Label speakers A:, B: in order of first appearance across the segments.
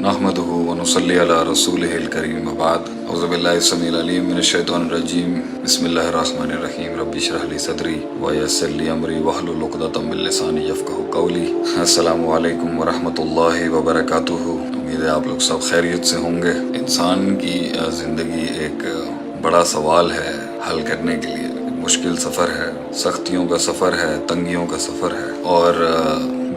A: नहमदुहु व नुसल्ली अला रसूलिहिल करीम वबाद औज़ु बिल्लाहि समील अलीम मिनश शैतानिर रजीम बिस्मिल्लाहिर रहमानिर रहीम रब्बि इश्रह ली सदरी व यस्सिर ली अमरी वहलुल उक़दतम मिन लिसानी यफ़क़हू क़ौली। अस्सलामु अलैकुम व रहमतुल्लाहि व बरकातुहू। उम्मीद है आप लोग सब खैरियत से होंगे। इंसान की ज़िंदगी एक बड़ा सवाल है हल करने के लिए। मुश्किल सफ़र है, सख्तियों का सफ़र है, तंगियों का सफ़र है और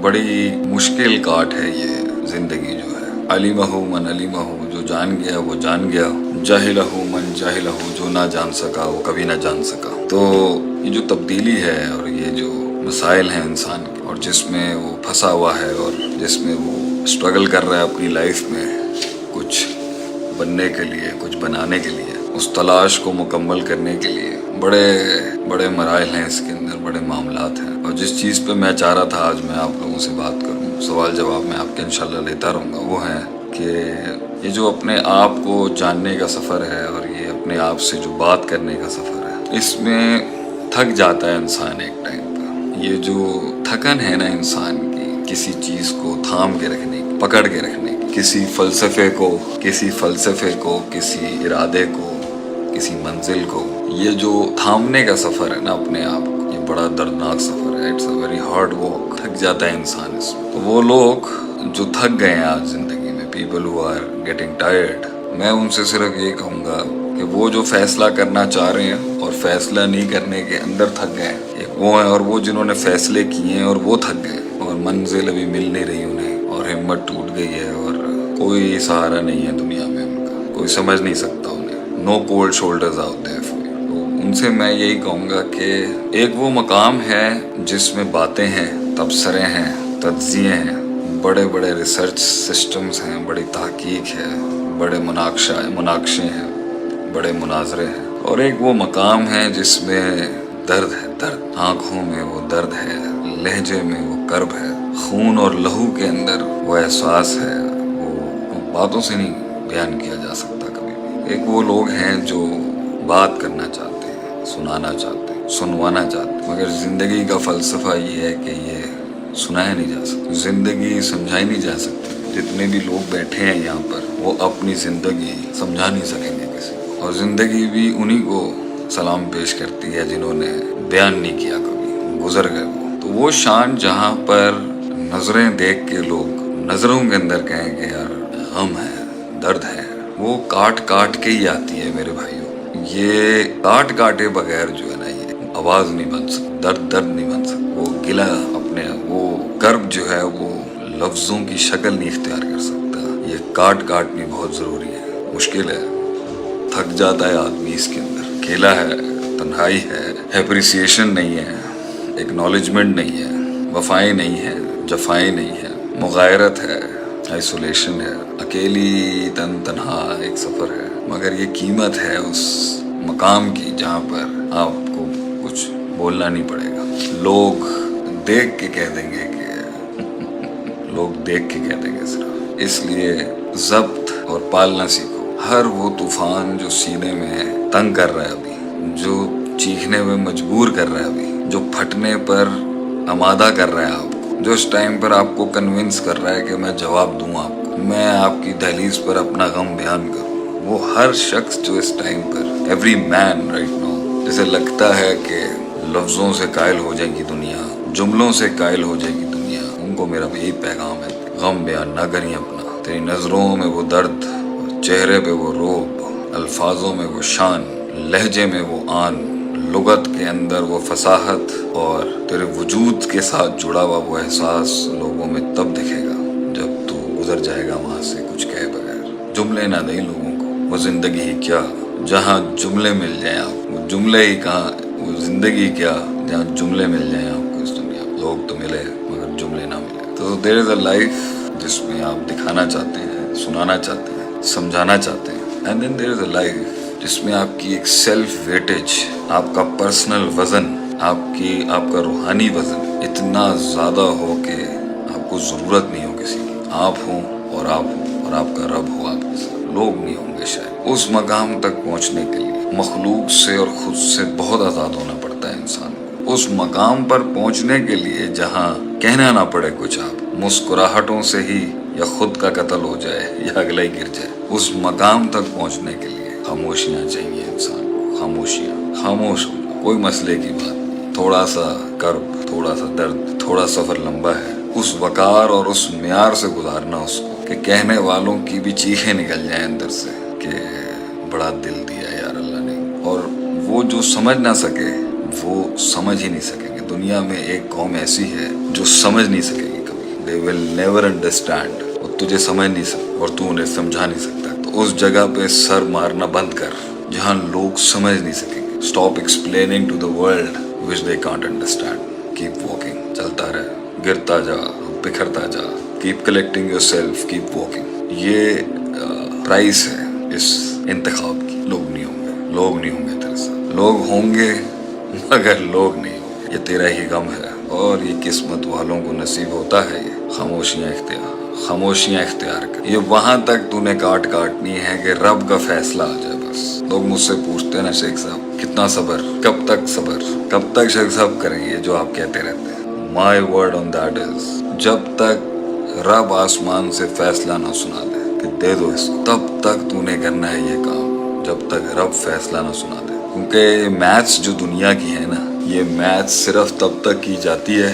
A: बड़ी मुश्किल काट है ये ज़िंदगी जो है। अलिमहु मन अलिमहु, जो जान गया वो जान गया। जाहिलहु मन जाहिलहु, जो ना जान सका वो कभी ना जान सका। तो ये जो तब्दीली है और ये जो मसाइल हैं इंसान के और जिसमें वो फंसा हुआ है और जिसमें वो स्ट्रगल कर रहा है अपनी लाइफ में कुछ बनने के लिए, कुछ बनाने के लिए, उस तलाश को मुकम्मल करने के लिए बड़े बड़े मराइल हैं इसके अंदर, बड़े मामलात हैं। और जिस चीज़ पे मैं चाह रहा था आज मैं आप लोगों से बात करूं, सवाल जवाब मैं आपके इंशाल्लाह लेता रहूँगा, वो है कि ये जो अपने आप को जानने का सफ़र है और ये अपने आप से जो बात करने का सफ़र है, इसमें थक जाता है इंसान एक टाइम पर। ये जो थकन है ना इंसान की, किसी चीज़ को थाम के रखने की, पकड़ के रखने की, किसी फ़लसफ़े को, किसी इरादे को, किसी मंजिल को, ये जो थामने का सफ़र है ना अपने आप को, ये बड़ा दर्दनाक सफ़र है। It's a very hard walk. थक जाता है इंसान इसमें। तो वो लोग जो थक गए हैं आज ज़िंदगी में, people who are getting tired, मैं उनसे सिर्फ ये कहूँगा कि वो जो फैसला करना चाह रहे हैं और फैसला नहीं करने के अंदर थक गए, एक वो हैं, और वो जिन्होंने फैसले किए हैं और वो थक गए और मंजिल अभी मिल नहीं रही उन्हें और हिम्मत टूट गई है और कोई सहारा नहीं है दुनिया में उनका, कोई समझ नहीं सकता उन्हें। No cold shoulders out there for you. तो उनसे मैं यही कहूँगा कि एक वो मकाम है जिसमें बातें हैं, तबसरे हैं, तज्ज़िये हैं, बड़े बड़े रिसर्च सिस्टम्स हैं, बड़ी तहकीक है, बड़े मुनाकशे हैं, बड़े मुनाजरे हैं। और एक वो मकाम है जिसमें दर्द है, दर्द। आँखों में वो दर्द है, लहजे में वो कर्ब है, खून और लहू के अंदर वो एहसास है, वो बातों से नहीं बयान किया जा सकता कभी भी। एक वो लोग हैं जो बात करना चाहते हैं, सुनाना चाहते हैं, सुनवाना चाहते हैं, मगर ज़िंदगी का फ़लसफ़ा ये है कि ये सुनाया नहीं जा सकता, ज़िंदगी समझाई नहीं जा सकती। जितने भी लोग बैठे हैं यहाँ पर वो अपनी ज़िंदगी समझा नहीं सकेंगे किसी को, और ज़िंदगी भी उन्हीं को सलाम पेश करती है जिन्होंने बयान नहीं किया कभी, गुजर गए वो। तो वो शान जहाँ पर नज़रें देख के लोग नज़रों के अंदर कहें कि यार गम है, दर्द है, वो काट काट के ही आती है मेरे भाइयों। ये काट काटे बगैर जो है ना ये आवाज़ नहीं बन सकती, दर्द नहीं बन सकता। वो गिला अपने वो कर्ब जो है वो लफ्ज़ों की शक्ल नहीं इख्तियार कर सकता। ये काट काटनी बहुत ज़रूरी है। मुश्किल है, थक जाता है आदमी इसके अंदर। अकेला है, तन्हाई है, एप्रिसिएशन नहीं है, एक्नॉलेजमेंट नहीं है, वफ़ाएं नहीं है, जफ़ाएं नहीं है, मुग़ायरत है, आइसोलेशन है, अकेली तन्हा एक सफ़र है। मगर ये कीमत है उस मकाम की जहाँ पर आपको कुछ बोलना नहीं पड़ेगा। लोग देख के कह देंगे सिर्फ। इसलिए ज़ब्त और पालना सीखो। हर वो तूफ़ान जो सीने में तंग कर रहा है अभी, जो चीखने में मजबूर कर रहा है अभी, जो फटने पर आमादा कर रहा है आपको, जो इस टाइम पर आपको कन्विंस कर रहा है कि मैं जवाब दूँ आपको, मैं आपकी दहलीज पर अपना गम बयान करूँ, वो हर शख्स जो इस टाइम पर, एवरी मैन राइट नाउ, जिसे लगता है कि लफ्ज़ों से कायल हो जाएगी दुनिया, जुमलों से कायल हो जाएगी दुनिया, उनको मेरा यही पैगाम है, गम बयान ना करिए अपना। तेरी नज़रों में वो दर्द, चेहरे पे वो रोब, अल्फाजों में वो शान, लहजे में वो आन, लुगत के अंदर वो फसाहत और तेरे वजूद के साथ जुड़ा हुआ वो एहसास लोगों में तब दिखेगा जब तू गुजर जाएगा वहाँ से कुछ कहे बगैर। जुमले ना दें लोगों को, वो ज़िंदगी ही क्या जहाँ जुमले मिल जाएं आपको, वो जुमले ही कहाँ, वो ज़िंदगी क्या जहाँ जुमले मिल जाएं आपको इस दुनिया में। लोग तो मिले मगर जुमले ना मिले। तो देयर इज़ अ लाइफ जिसमें आप दिखाना चाहते हैं, सुनाना चाहते हैं, समझाना चाहते हैं, and then there is a life जिसमें आपकी एक सेल्फ वेटेज, आपका पर्सनल वज़न, आपका रूहानी वज़न इतना ज़्यादा हो कि आपको ज़रूरत नहीं हो किसी की। आप हों और आपका रब हो आपके साथ, लोग नहीं होंगे शायद। उस मकाम तक पहुँचने के लिए मखलूक से और ख़ुद से बहुत आज़ाद होना पड़ता है इंसान को। उस मकाम पर पहुँचने के लिए जहाँ कहना ना पड़े कुछ, आप مسکراہٹوں سے ہی یا خود کا قتل ہو جائے یا اگلا ہی گر جائے، اس مقام تک پہنچنے کے لیے خاموشیاں چاہیے انسان کو، خاموشیاں، خاموش ہو جاؤ، کوئی مسئلے کی بات نہیں، تھوڑا سا کرب، تھوڑا سا درد، تھوڑا سفر لمبا ہے، اس وقار اور اس معیار سے گزارنا اس کو کہ کہنے والوں کی بھی چیخیں نکل جائیں اندر سے کہ بڑا دل دیا یار اللہ نے، اور وہ جو سمجھ نہ سکے وہ سمجھ ہی نہیں سکیں گے۔ دنیا میں ایک قوم ایسی ہے جو سمجھ نہیں سکے گی کبھی، they will never understand، وہ تجھے سمجھ نہیں سکتا اور تو انہیں سمجھا نہیں سکتا، تو اس جگہ پہ سر مارنا بند کر جہاں لوگ سمجھ نہیں سکیں گے۔ stop explaining to the world which they can't understand، keep walking، چلتا رہے، گرتا جا، بکھرتا جا، keep collecting yourself، keep walking۔ یہ پرائس ہے اس انتخاب کی۔ لوگ نہیں ہوں گے، لوگ نہیں ہوں گے تیرے ساتھ، لوگ ہوں گے مگر لوگ نہیں ہوں گے، یہ تیرا ہی غم ہے، اور یہ قسمت والوں کو نصیب ہوتا ہے۔ یہ خاموشیاں اختیار کر، یہ وہاں تک تو نے کاٹنی ہے کہ رب کا فیصلہ آ جائے۔ بس لوگ مجھ سے پوچھتے ہیں نا شیخ صاحب کتنا صبر، کب تک صبر، کب تک شیخ صاحب کریں گے جو آپ کہتے رہتے ہیں؟ My word on that is, جب تک رب آسمان سے فیصلہ نہ سنا دے کہ دے دو اس کو، تب تک تو نے کرنا ہے یہ کام، جب تک رب فیصلہ نہ سنا دے۔ کیونکہ میتھس جو دنیا کی ہے نا، یہ میتھس صرف تب تک کی جاتی ہے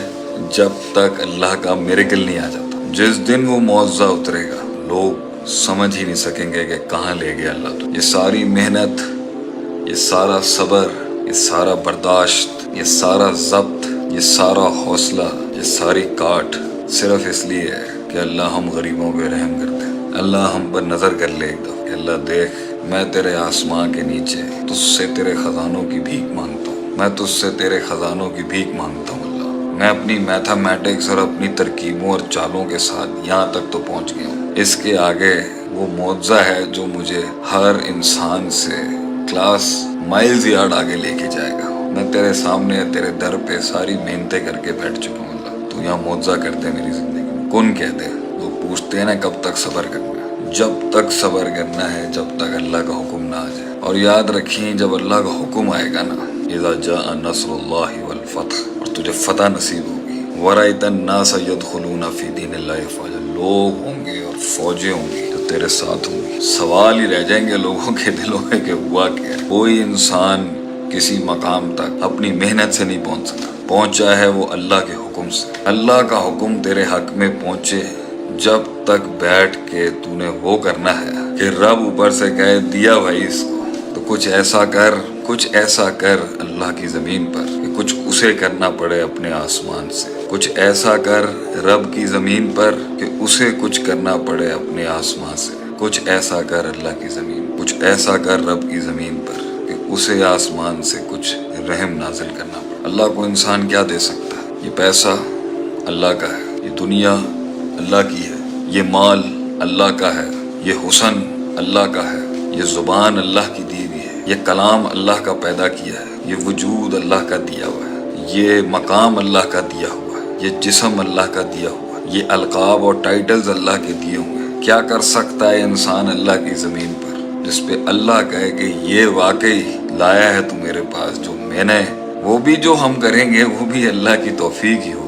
A: جب تک اللہ کا میریکل نہیں آ جاتا۔ جس دن وہ معجزہ اترے گا لوگ سمجھ ہی نہیں سکیں گے کہ کہاں لے گیا اللہ تو۔ یہ ساری محنت، یہ سارا صبر، یہ سارا برداشت، یہ سارا ضبط، یہ سارا حوصلہ، یہ ساری کاٹ صرف اس لیے ہے کہ اللہ ہم غریبوں پہ رحم کرتے ہیں۔ اللہ ہم پر نظر کر لے ایک دفعہ کہ اللہ دیکھ، میں تیرے آسمان کے نیچے تجھ سے تیرے خزانوں کی بھیک مانگتا ہوں، میں تجھ سے تیرے خزانوں کی بھیک مانگتا ہوں اللہ، میں اپنی میتھمیٹکس اور اپنی ترکیبوں اور چالوں کے ساتھ یہاں تک تو پہنچ گیا ہوں، اس کے آگے وہ معجزہ ہے جو مجھے ہر انسان سے کلاس مائلز یارڈ آگے لے کے جائے گا۔ میں تیرے سامنے تیرے در پہ ساری محنتیں کر کے بیٹھ چکا ہوں اللہ، تو یہاں معجزہ کر دے میری زندگی میں۔ کون کہہ دے؟ لوگ پوچھتے ہیں نا کب تک صبر کرنا ہے، جب تک صبر کرنا ہے جب تک اللہ کا حکم نہ آ جائے۔ اور یاد رکھیں جب اللہ کا حکم آئے گا نا، اذا جاء نصر اللہ والفتح، اور تجھے فتح نصیب ہوگی، ورأیت الناس يدخلون فی دین اللہ افواجا، لوگ ہوں گے اور فوجیں ہوں گی جو تیرے ساتھ ہوں گی، سوال ہی رہ جائیں گے لوگوں کے دلوں میں کہ ہوا کیا ہے۔ کوئی انسان کسی مقام تک اپنی محنت سے نہیں پہنچ سکتا، پہنچا ہے وہ اللہ کے حکم سے۔ اللہ کا حکم تیرے حق میں پہنچے جب تک بیٹھ کے تو نے وہ کرنا ہے کہ رب اوپر سے کہے دیا بھائی اس کو، تو کچھ ایسا کر، کچھ ایسا کر اللہ کی زمین پر کہ کچھ اسے کرنا پڑے اپنے آسمان سے، کچھ ایسا کر رب کی زمین پر کہ اسے کچھ کرنا پڑے اپنے آسمان سے، کچھ ایسا کر اللہ کی زمین، کچھ ایسا کر رب کی زمین پر کہ اسے آسمان سے کچھ رحم نازل کرنا پڑے۔ اللہ کو انسان کیا دے سکتا ہے؟ یہ پیسہ اللہ کا ہے، یہ دنیا اللہ کی ہے، یہ مال اللہ کا ہے، یہ حسن اللہ کا ہے، یہ زبان اللہ کی دی ہوئی ہے، یہ کلام اللہ کا پیدا کیا ہے، یہ وجود اللہ کا دیا ہوا ہے، یہ مقام اللہ کا دیا ہوا ہے، یہ جسم اللہ کا دیا ہوا ہے، یہ القاب اور ٹائٹلز اللہ کے دیے ہوئے ہیں۔ کیا کر سکتا ہے انسان اللہ کی زمین پر جس پہ اللہ کہے کہ یہ واقعی لایا ہے تو میرے پاس جو میں نے، وہ بھی جو ہم کریں گے وہ بھی اللہ کی توفیق ہی ہو۔